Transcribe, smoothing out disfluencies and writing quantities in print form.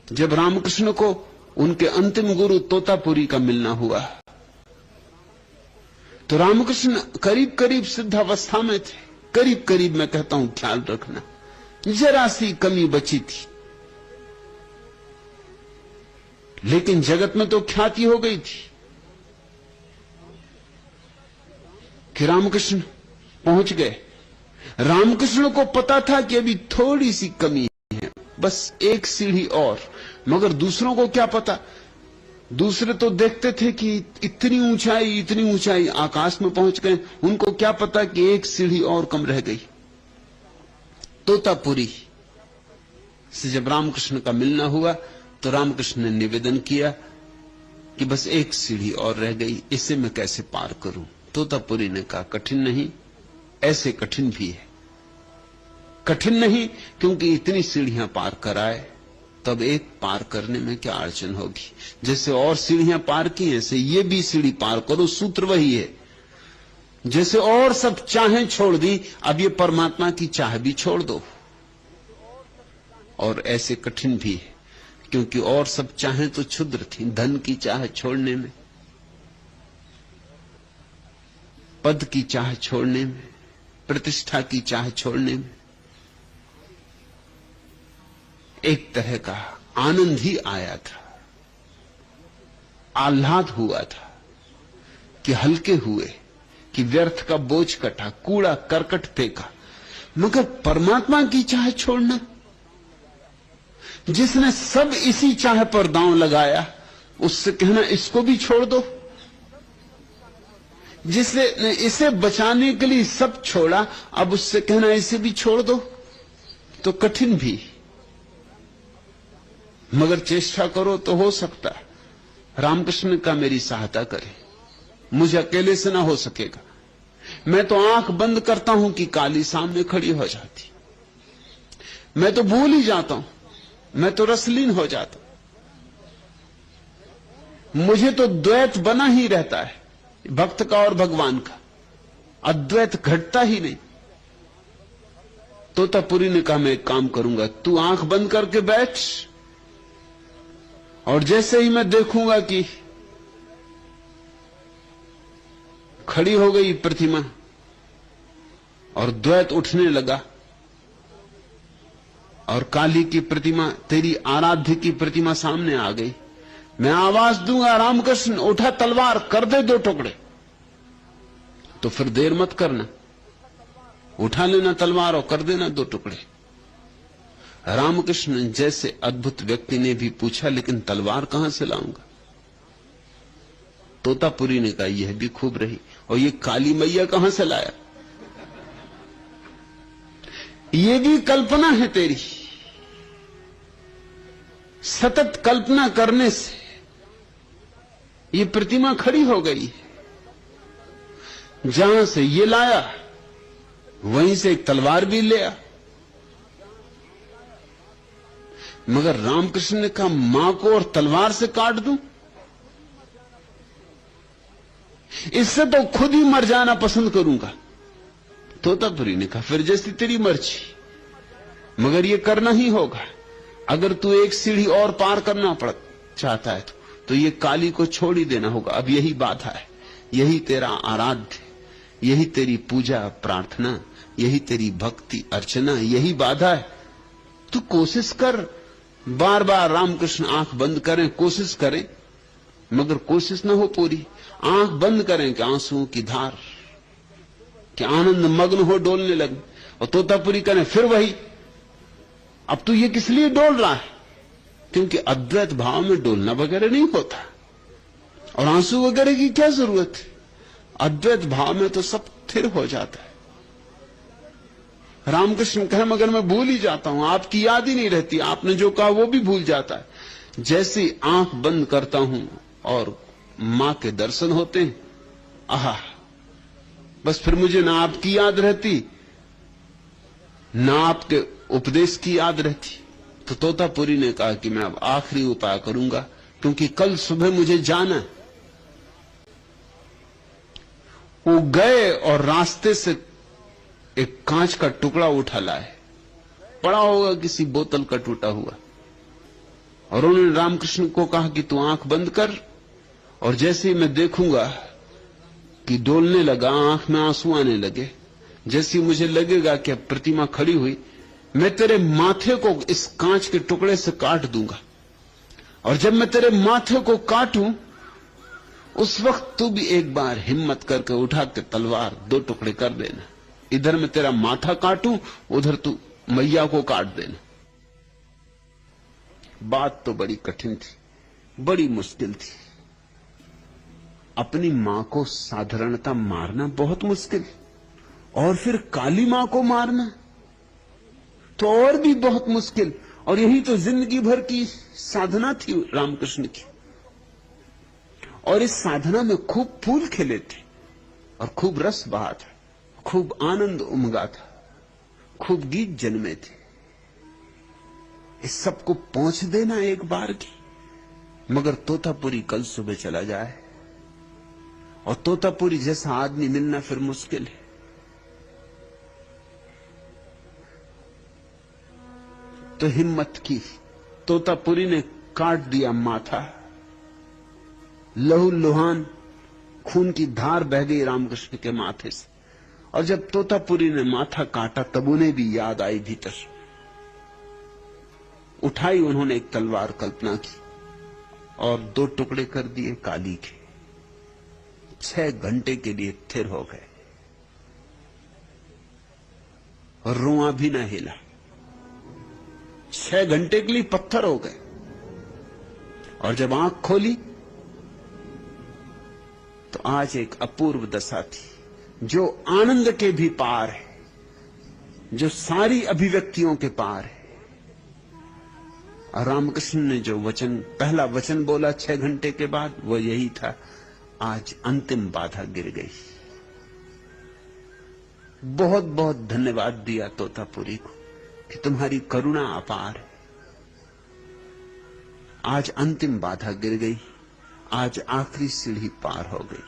जब रामकृष्ण को उनके अंतिम गुरु तोतापुरी का मिलना हुआ तो रामकृष्ण करीब करीब सिद्धावस्था में थे। करीब करीब मैं कहता हूं, ख्याल रखना, जरा सी कमी बची थी, लेकिन जगत में तो ख्याति हो गई थी कि रामकृष्ण पहुंच गए। रामकृष्ण को पता था कि अभी थोड़ी सी कमी है, बस एक सीढ़ी और, मगर दूसरों को क्या पता। दूसरे तो देखते थे कि इतनी ऊंचाई आकाश में पहुंच गए, उनको क्या पता कि एक सीढ़ी और कम रह गई। तोतापुरी से जब रामकृष्ण का मिलना हुआ तो रामकृष्ण ने निवेदन किया कि बस एक सीढ़ी और रह गई, इसे मैं कैसे पार करूं। तोतापुरी ने कहा, कठिन नहीं, ऐसे कठिन भी है। कठिन नहीं क्योंकि इतनी सीढ़ियां पार कराए, तब एक पार करने में क्या अड़चन होगी। जैसे और सीढ़ियां पार की ऐसे ये भी सीढ़ी पार करो, सूत्र वही है। जैसे और सब चाहें छोड़ दी, अब ये परमात्मा की चाह भी छोड़ दो। और ऐसे कठिन भी है क्योंकि और सब चाहें तो क्षुद्र थी, धन की चाह छोड़ने में, पद की चाह छोड़ने में, प्रतिष्ठा की चाह छोड़ने में एक तरह का आनंद ही आया था, आह्लाद हुआ था कि हल्के हुए, कि व्यर्थ का बोझ कटा, कूड़ा करकट फेंका। मगर परमात्मा की चाह छोड़ना, जिसने सब इसी चाह पर दांव लगाया, उससे कहना इसको भी छोड़ दो। जिसने इसे बचाने के लिए सब छोड़ा, अब उससे कहना इसे भी छोड़ दो, तो कठिन भी, मगर चेष्टा करो तो हो सकता है। रामकृष्ण का मेरी सहायता करे, मुझे अकेले से ना हो सकेगा। मैं तो आंख बंद करता हूं कि काली सामने खड़ी हो जाती, मैं तो भूल ही जाता हूं, मैं तो रसलीन हो जाता हूं। मुझे तो द्वैत बना ही रहता है, भक्त का और भगवान का, अद्वैत घटता ही नहीं। तोतापुरी ने कहा, मैं एक काम करूंगा, तू आंख बंद करके बैठ, और जैसे ही मैं देखूंगा कि खड़ी हो गई प्रतिमा और द्वैत उठने लगा और काली की प्रतिमा, तेरी आराध्य की प्रतिमा सामने आ गई, मैं आवाज दूंगा, रामकृष्ण उठा तलवार, कर दे दो टुकड़े। तो फिर देर मत करना, उठा लेना तलवार और कर देना दो टुकड़े। रामकृष्ण जैसे अद्भुत व्यक्ति ने भी पूछा, लेकिन तलवार कहां से लाऊंगा। तोतापुरी ने कहा, यह भी खूब रही, और ये काली मैया कहां से लाया। ये भी कल्पना है तेरी, सतत कल्पना करने से ये प्रतिमा खड़ी हो गई। जहां से ये लाया वहीं से एक तलवार भी ले आ। मगर रामकृष्ण ने कहा, मां को और तलवार से काट दूं, इससे तो खुद ही मर जाना पसंद करूंगा। तोतापुरी ने कहा, फिर जैसी तेरी मर्जी, मगर ये करना ही होगा। अगर तू एक सीढ़ी और पार करना चाहता है तो ये काली को छोड़ ही देना होगा। अब यही बाधा है, यही तेरा आराध्य, यही तेरी पूजा प्रार्थना, यही तेरी भक्ति अर्चना, यही बाधा है। तू कोशिश कर, बार बार रामकृष्ण आंख बंद करें, कोशिश करें, मगर कोशिश ना हो पूरी। आंख बंद करें कि आंसुओं की धार, कि आनंद मग्न हो डोलने लगे। और तोतापुरी करें फिर वही, अब तू ये किस लिए डोल रहा है, क्योंकि अद्वैत भाव में डोलना वगैरह नहीं होता, और आंसू वगैरह की क्या जरूरत है। अद्वैत भाव में तो सब स्थिर हो जाता है। रामकृष्ण कहे, मगर मैं भूल ही जाता हूं, आपकी याद ही नहीं रहती, आपने जो कहा वो भी भूल जाता है। जैसी आंख बंद करता हूं और मां के दर्शन होते हैं, आहा, बस फिर मुझे ना आपकी याद रहती, ना आपके उपदेश की याद रहती। तो तोतापुरी ने कहा कि मैं अब आखिरी उपाय करूंगा, क्योंकि कल सुबह मुझे जाना है। वो गए और रास्ते से एक कांच का टुकड़ा उठा लाए, पड़ा होगा किसी बोतल का टूटा हुआ, और उन्होंने रामकृष्ण को कहा कि तू आंख बंद कर, और जैसे ही मैं देखूंगा कि डोलने लगा, आंख में आंसू आने लगे, जैसे मुझे लगेगा कि अब प्रतिमा खड़ी हुई, मैं तेरे माथे को इस कांच के टुकड़े से काट दूंगा, और जब मैं तेरे माथे को काटूं उस वक्त तू भी एक बार हिम्मत करके उठा के तलवार 2 टुकड़े कर देना। इधर मैं तेरा माथा काटूं, उधर तू मैया को काट देना। बात तो बड़ी कठिन थी, बड़ी मुश्किल थी। अपनी मां को साधारणता मारना बहुत मुश्किल, और फिर काली मां को मारना तो और भी बहुत मुश्किल। और यही तो जिंदगी भर की साधना थी रामकृष्ण की, और इस साधना में खूब फूल खिले थे, और खूब रस बहा था, खूब आनंद उमगा था, खूब गीत जन्मे थे। इस सबको पहुंच देना एक बार की, मगर तोतापुरी कल सुबह चला जाए, और तोतापुरी जैसा आदमी मिलना फिर मुश्किल है। तो हिम्मत की, तोतापुरी ने काट दिया माथा, लहू लुहान खून की धार बह गई रामकृष्ण के माथे से। और जब तोतापुरी ने माथा काटा तब उन्हें भी याद आई भीतर, उठाई उन्होंने एक तलवार, कल्पना की, और 2 टुकड़े कर दिए काली के। 6 घंटे के लिए स्थिर हो गए, और रुआ भी ना हिला। 6 घंटे के लिए पत्थर हो गए, और जब आंख खोली तो आज एक अपूर्व दशा थी, जो आनंद के भी पार है, जो सारी अभिव्यक्तियों के पार है। और रामकृष्ण ने जो वचन, पहला वचन बोला 6 घंटे के बाद, वो यही था, आज अंतिम बाधा गिर गई। बहुत बहुत धन्यवाद दिया तोतापुरी को कि तुम्हारी करुणा अपार है। आज अंतिम बाधा गिर गई, आज आखिरी सीढ़ी पार हो गई।